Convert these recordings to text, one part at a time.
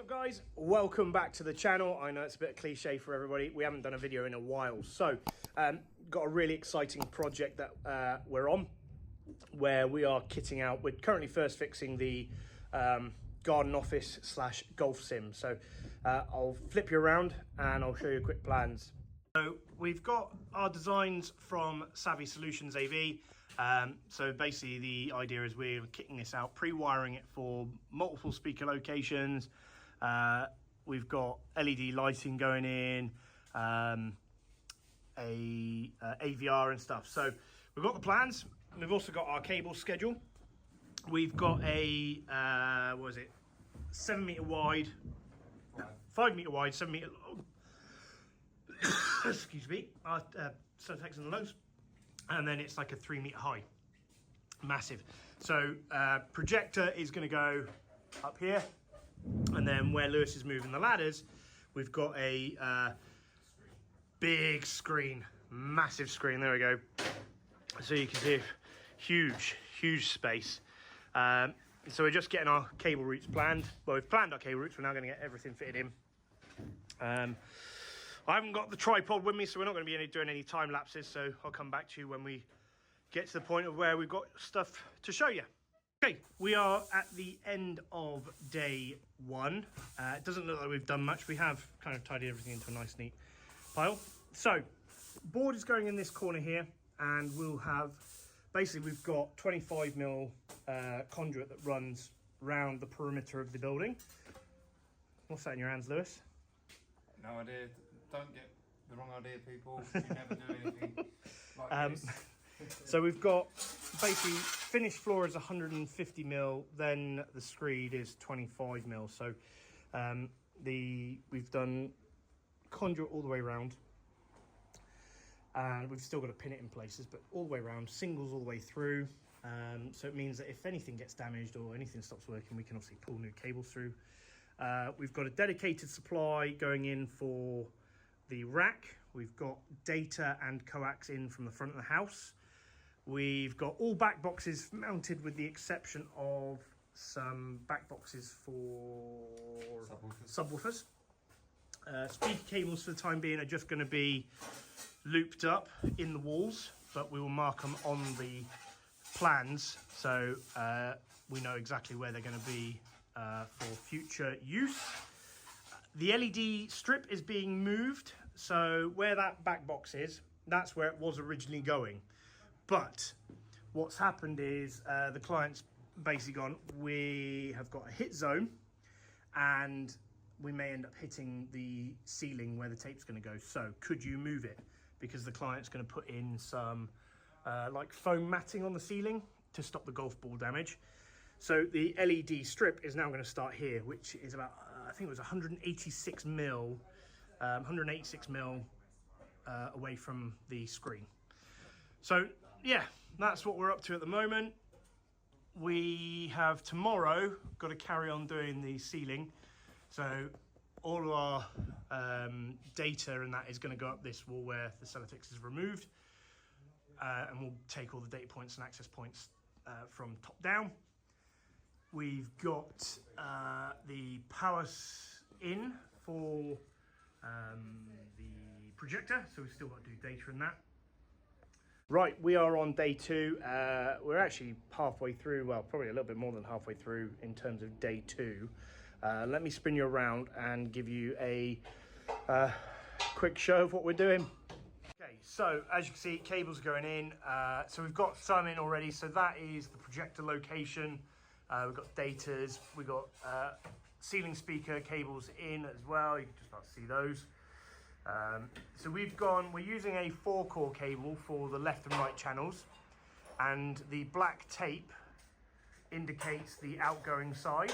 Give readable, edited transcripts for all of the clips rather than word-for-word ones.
What's up guys, welcome back to the channel. I know it's a bit cliche for everybody, we haven't done a video in a while, so got a really exciting project that we're on where we are kitting out. We're currently first fixing the garden office slash golf sim, so I'll flip you around and I'll show you quick plans. So we've got our designs from Savvy Solutions AV. So basically the idea is we're kitting this out, pre-wiring it for multiple speaker locations. We've got LED lighting going in, AVR and stuff. So we've got the plans. We've also got our cable schedule. We've got a, 7 meter wide, 5 meter wide, 7 meter long. Excuse me, Suntex and lows, and then it's like a 3 meter high, massive. So projector is going to go up here, and then where Lewis is moving the ladders, we've got a big screen, massive screen. There we go. So you can see huge space. So we're just getting our cable routes planned. Well, we've planned our cable routes. We're now going to get everything fitted in. I haven't got the tripod with me, so we're not going to be doing any time lapses, so I'll come back to you when we get to the point of where we've got stuff to show you. Okay, we are at the end of day one. It doesn't look like we've done much. We have kind of tidied everything into a nice neat pile. So board is going in this corner here, and we'll have, basically we've got 25mm conduit that runs round the perimeter of the building. What's that in your hands, Lewis? No idea. Don't get the wrong idea, people. You never do anything like this. So we've got basically finished floor is 150mm, then the screed is 25mm. So we've done conduit all the way around, and we've still got to pin it in places, but all the way around, singles all the way through. So it means that if anything gets damaged or anything stops working, we can obviously pull new cables through. We've got a dedicated supply going in for the rack. We've got data and coax in from the front of the house. We've got all back boxes mounted with the exception of some back boxes for subwoofers. Speaker cables for the time being are just going to be looped up in the walls, but we will mark them on the plans, so we know exactly where they're going to be for future use. The LED strip is being moved, so where that back box is, that's where it was originally going. But what's happened is the client's basically gone, we have got a hit zone and we may end up hitting the ceiling where the tape's going to go, so could you move it? Because the client's going to put in some like foam matting on the ceiling to stop the golf ball damage. So the LED strip is now going to start here, which is about, I think it was 186mm away from the screen. So yeah, that's what we're up to at the moment. We have tomorrow got to carry on doing the ceiling. So all of our data and that is going to go up this wall where the Celotix is removed. And we'll take all the data points and access points from top down. We've got the power in for the projector, so we've still got to do data in that. Right, we are on day two. We're actually halfway through, well, probably a little bit more than halfway through in terms of day two. Let me spin you around and give you a quick show of what we're doing. Okay, so as you can see, cables are going in. So we've got some in already. So that is the projector location. We've got datas. We've got ceiling speaker cables in as well. You can just about see those. So we're using a 4-core cable for the left and right channels. And the black tape indicates the outgoing side.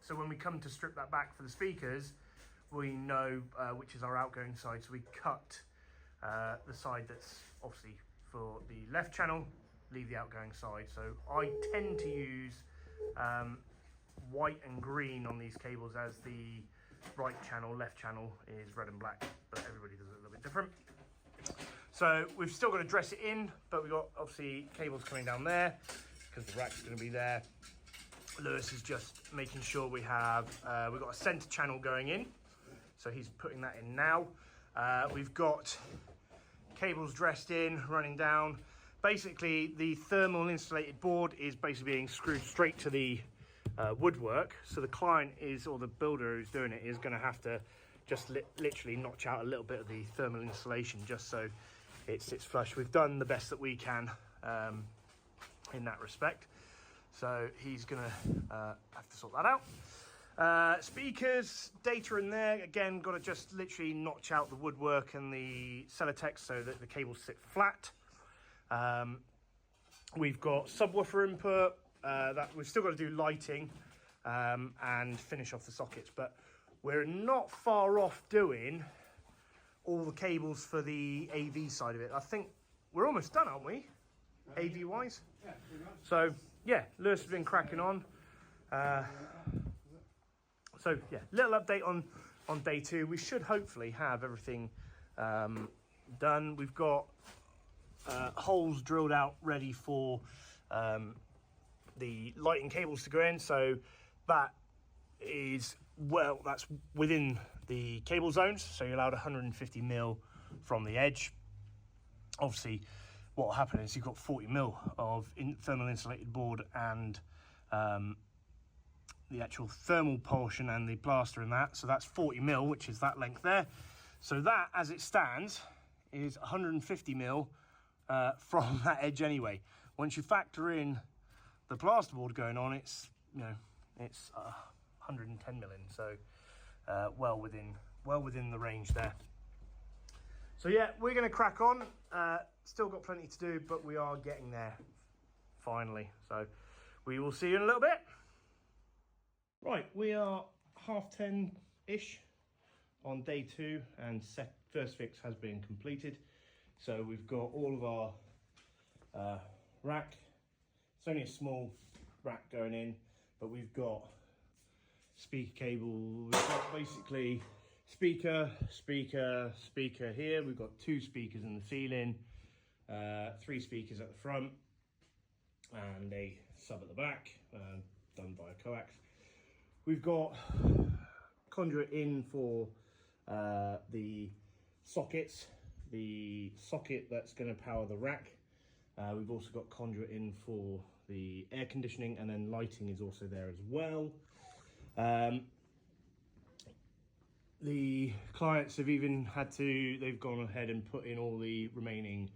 So when we come to strip that back for the speakers, we know which is our outgoing side. So we cut the side that's obviously for the left channel, leave the outgoing side. So I tend to use white and green on these cables, as the right channel, left channel is red and black, but everybody does it a little bit different. So we've still got to dress it in, but we've got obviously cables coming down there because the rack's going to be there. Lewis is just making sure we've got a center channel going in, so he's putting that in now. We've got cables dressed in, running down. Basically, the thermal insulated board is basically being screwed straight to the woodwork, so the client or the builder who's doing it is going to have to just literally notch out a little bit of the thermal insulation just so it sits flush. We've done the best that we can in that respect, so he's going to have to sort that out. Speakers, data in there, again, got to just literally notch out the woodwork and the Celotex so that the cables sit flat. We've got subwoofer input, that we've still got to do lighting and finish off the sockets, but we're not far off doing all the cables for the AV side of it. I think we're almost done, aren't we? AV wise? Yeah, pretty much. So yeah, Lewis has been cracking on. So yeah, little update on day 2. We should hopefully have everything done. We've got holes drilled out ready for the lighting cables to go in, so that is, well, that's within the cable zones, so you're allowed 150 mil from the edge. Obviously what will happen is you've got 40 mil of thermal insulated board and the actual thermal portion and the plaster in that, so that's 40 mil, which is that length there. So that, as it stands, is 150 mil from that edge anyway. Once you factor in the plasterboard going on, it's, you know, it's 110 million, so well within the range there. So yeah, we're going to crack on. Still got plenty to do, but we are getting there finally. So we will see you in a little bit. Right, we are 10:30-ish on day 2, and first fix has been completed. So we've got all of our rack. It's only a small rack going in, but we've got speaker cable. We've got basically speaker here. We've got 2 speakers in the ceiling, 3 speakers at the front, and a sub at the back, done by coax. We've got conduit in for the sockets, the socket that's going to power the rack. We've also got conduit in for the air conditioning, and then lighting is also there as well. The clients have even they've gone ahead and put in all the remaining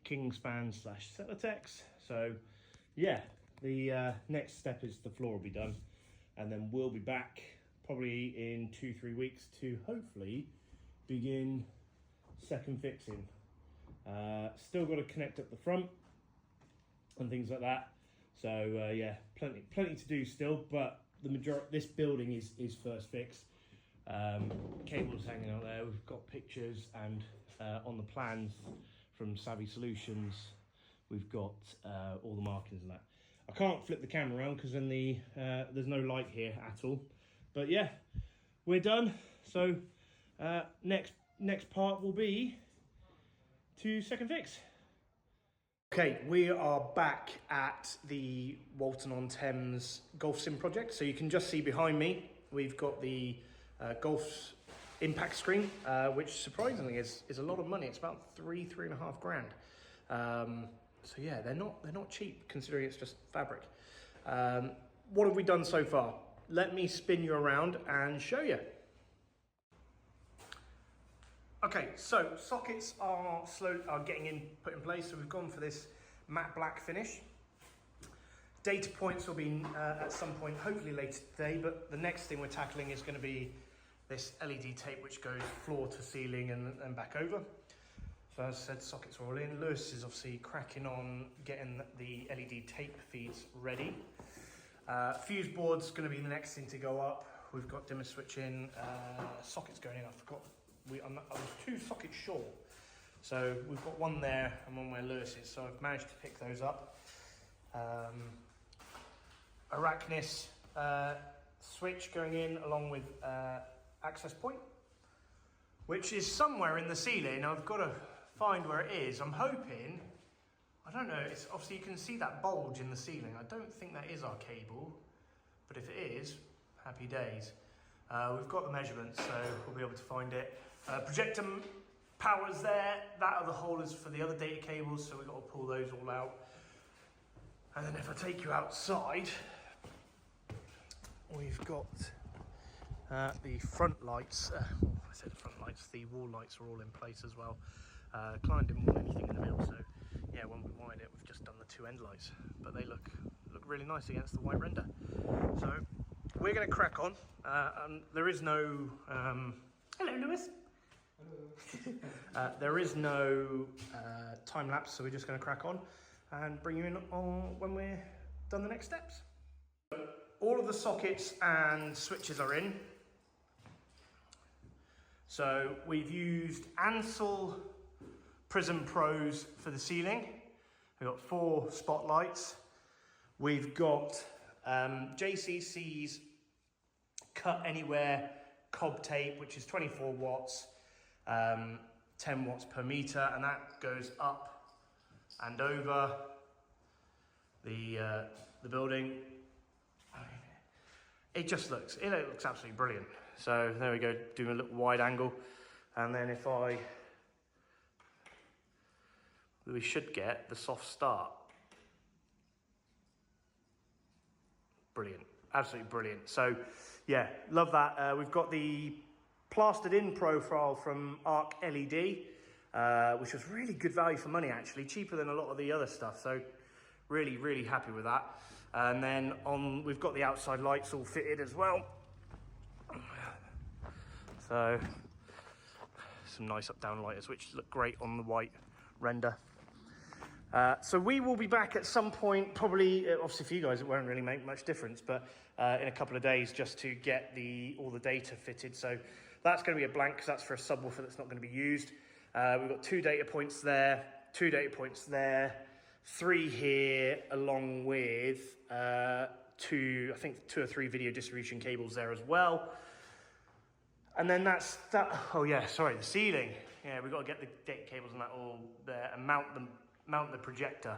Kingspan / Celotex. So yeah, the next step is the floor will be done, and then we'll be back probably in 2-3 weeks to hopefully begin second fixing. Still got to connect up the front and things like that. So yeah, plenty to do still, but the majority, this building is first fix. Cables hanging out there. We've got pictures, and on the plans from Savvy Solutions, we've got all the markings and that. I can't flip the camera around because then there's no light here at all. But yeah, we're done. So next part will be to second fix. Okay, we are back at the Walton-on-Thames Golf Sim project. So you can just see behind me, we've got the golf impact screen, which surprisingly is a lot of money. It's about $3.5 grand. So yeah, they're not cheap considering it's just fabric. What have we done so far? Let me spin you around and show you. Okay, so sockets are getting put in place. So we've gone for this matte black finish. Data points will be at some point, hopefully later today, but the next thing we're tackling is going to be this LED tape which goes floor to ceiling and back over. So as I said, sockets are all in. Lewis is obviously cracking on getting the LED tape feeds ready. Fuse board's going to be the next thing to go up. We've got dimmer switching, sockets going in. I forgot, I was 2 sockets short. So we've got one there and one where Lewis is, so I've managed to pick those up. Araknis switch going in along with access point, which is somewhere in the ceiling. I've got to find where it is. I'm hoping, I don't know, it's obviously you can see that bulge in the ceiling. I don't think that is our cable. but if it is, happy days. We've got the measurements, so we'll be able to find it. Projector power's there. That other hole is for the other data cables, so we've got to pull those all out. And then if I take you outside, we've got the front lights. I said the front lights, the wall lights are all in place as well. Client didn't want anything in the middle, so yeah, when we wired it, we've just done the 2 end lights, but they look really nice against the white render. So we're going to crack on. There is no hello, Lewis. There is no time lapse, so we're just going to crack on and bring you in on when we're done the next steps. All of the sockets and switches are in. So we've used Ansel Prism Pros for the ceiling. We've got 4 spotlights. We've got JCC's Cut Anywhere cob tape, which is 24 watts, 10 watts per meter, and that goes up and over the building. It looks absolutely brilliant. So there we go, doing a little wide angle, and then we should get the soft start. Brilliant, absolutely brilliant. So yeah, love that. We've got the plastered in profile from Arc LED, which was really good value for money actually, cheaper than a lot of the other stuff. So really happy with that. And then we've got the outside lights all fitted as well. So some nice up down lighters, which look great on the white render. So we will be back at some point, probably, obviously for you guys it won't really make much difference, but in a couple of days just to get all the data fitted. So that's going to be a blank because that's for a subwoofer that's not going to be used. We've got 2 data points there, 2 data points there, 3 here, along with 2 or 3 video distribution cables there as well. And then that's that. Oh yeah, sorry, the ceiling. Yeah, we've got to get the data cables and that all there and mount the projector.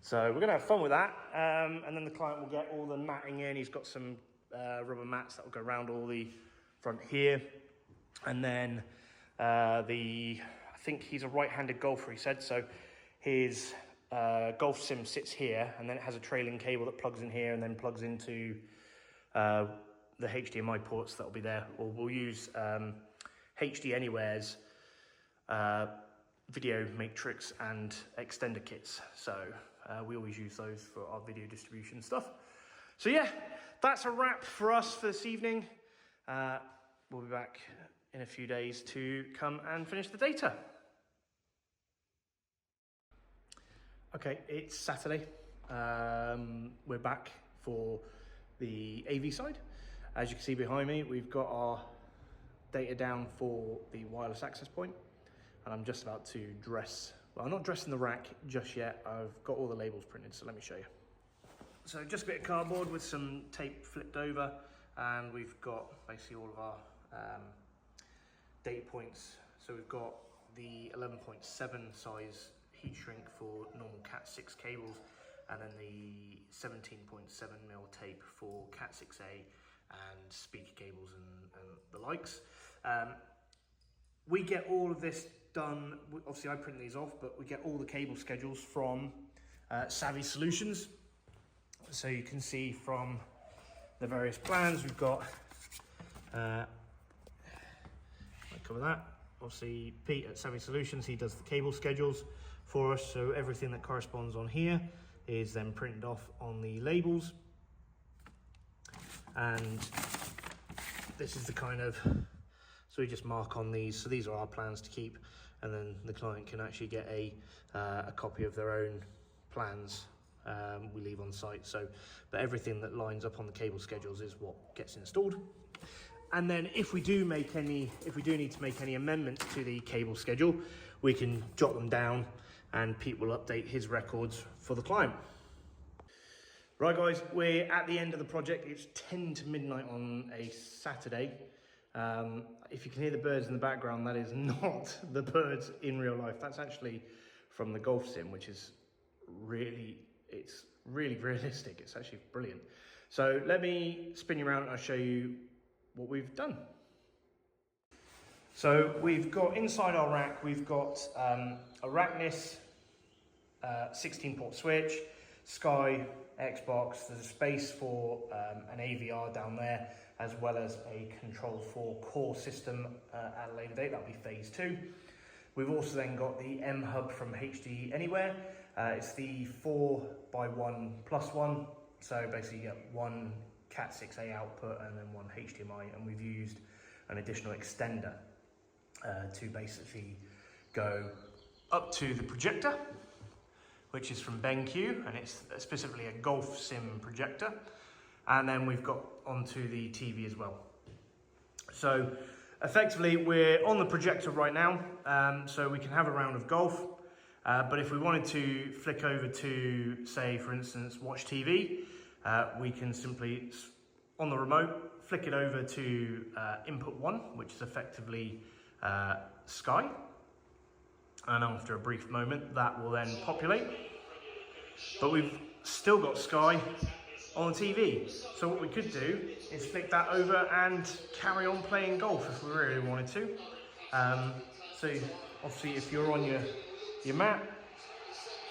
So we're going to have fun with that. And then the client will get all the matting in. He's got some rubber mats that will go around all the front here. And then I think he's a right-handed golfer, he said. So his golf sim sits here, and then it has a trailing cable that plugs in here and then plugs into the HDMI ports that will be there. Or we'll use HDANYWHERE's video matrix and extender kits. So we always use those for our video distribution stuff. So yeah, that's a wrap for us for this evening. We'll be back in a few days to come and finish the data. Okay, it's Saturday. We're back for the AV side. As you can see behind me, we've got our data down for the wireless access point, and I'm just about to dress. Well, I'm not dressing the rack just yet. I've got all the labels printed, so let me show you. So just a bit of cardboard with some tape flipped over, and we've got basically all of our data points. So we've got the 11.7 size heat shrink for normal Cat 6 cables, and then the 17.7mm tape for Cat 6A and speaker cables and the likes. We get all of this done, obviously I print these off, but we get all the cable schedules from Savvy Solutions. So you can see from the various plans, we've got, I'll cover that. Obviously Pete at Savvy Solutions, he does the cable schedules for us, so everything that corresponds on here is then printed off on the labels. And this is the kind of, so we just mark on these, so these are our plans to keep, and then the client can actually get a copy of their own plans we leave on site. So, but everything that lines up on the cable schedules is what gets installed. And then if we do need to make any amendments to the cable schedule, we can jot them down and Pete will update his records for the client. Right guys, we're at the end of the project. It's 10 to midnight on a Saturday. If you can hear the birds in the background, that is not the birds in real life. That's actually from the golf sim, which is really realistic. It's actually brilliant. So let me spin you around and I'll show you what we've done. So we've got inside our rack, we've got Araknis 16-port switch, Sky, Xbox. There's a space for an AVR down there, as well as a Control 4 core system at a later date. That'll be phase 2. We've also then got the M hub from HDANYWHERE. It's the 4x1+1. So basically you get one Cat 6A output and then one HDMI, and we've used an additional extender to basically go up to the projector, which is from BenQ, and it's specifically a golf sim projector. And then we've got onto the TV as well. So effectively we're on the projector right now, so we can have a round of golf. But if we wanted to flick over to, say, for instance, watch TV, we can simply, on the remote, flick it over to input 1, which is effectively Sky. And after a brief moment, that will then populate. But we've still got Sky on the TV. So what we could do is flick that over and carry on playing golf if we really wanted to. So obviously if you're on your mat,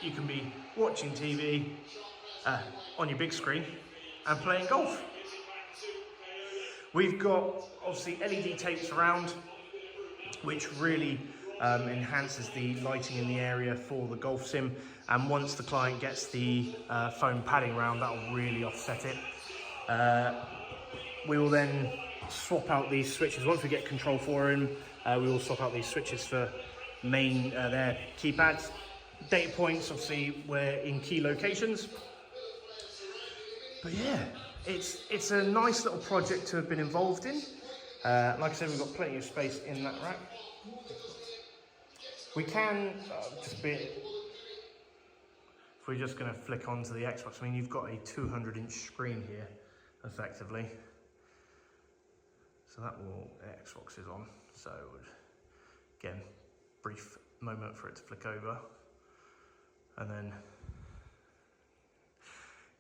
you can be watching TV on your big screen and playing golf. We've got obviously LED tapes around, which really enhances the lighting in the area for the golf sim, and once the client gets the foam padding round, that will really offset it. We will then swap out these switches. Once we get Control 4 in, we will swap out these switches for main their keypads. Data points, obviously we're in key locations. But yeah, it's a nice little project to have been involved in. Like I said, we've got plenty of space in that rack. We can just be, if we're just going to flick onto the Xbox, I mean, you've got a 200-inch screen here, effectively. So that will, Xbox is on. So again, brief moment for it to flick over, and then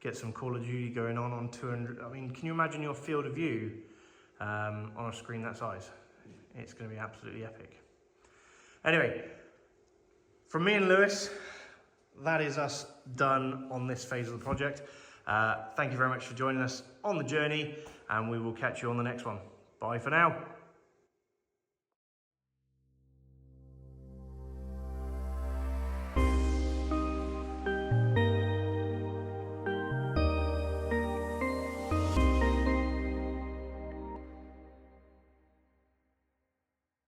get some Call of Duty going on 200. I mean, can you imagine your field of view on a screen that size? It's going to be absolutely epic. Anyway, from me and Lewis, that is us done on this phase of the project. Thank you very much for joining us on the journey, and we will catch you on the next one. Bye for now.